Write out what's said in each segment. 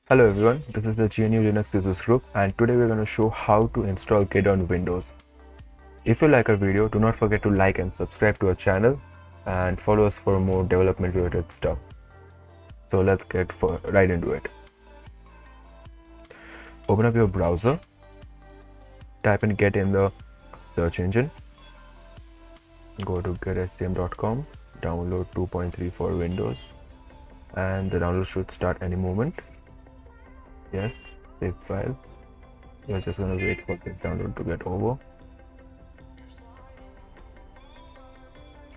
Hello everyone, this is the GNU Linux users group and today we're going to show how to install Git on Windows. If you like our video, do not forget to like and subscribe to our channel and follow us for more development related stuff. So let's get right into it. Open up your browser, type in Git in the search engine, go to gitscm.com, download 2.3 for Windows, and the download should start any moment. Yes, save file. We're just gonna wait for this download to get over,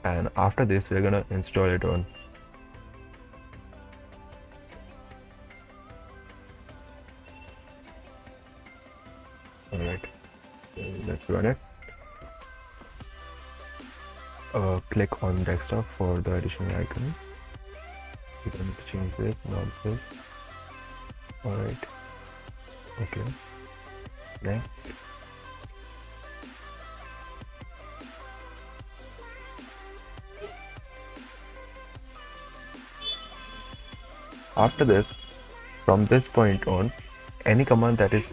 and after this we're gonna install it on. Alright, let's run it. Click on desktop for the additional icon. You can change this, not this. Alright, okay, next. After this, from this point on, any command that is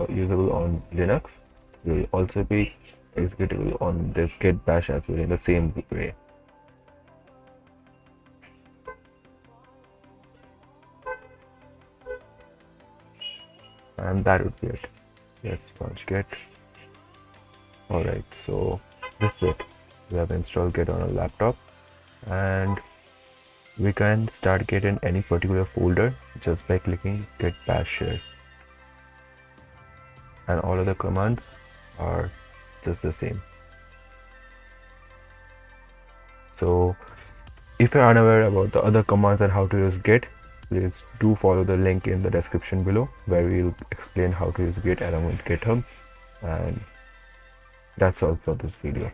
usable on Linux will also be executable on this Gitbash as well in the same way. And that would be it. Let's launch Git. Alright, so this is it. We have installed Git on a laptop and we can start Git in any particular folder just by clicking Git Bash here. And all other commands are just the same. So if you're unaware about the other commands and how to use Git, please do follow the link in the description below where we'll explain how to use Git along with GitHub. And that's all for this video.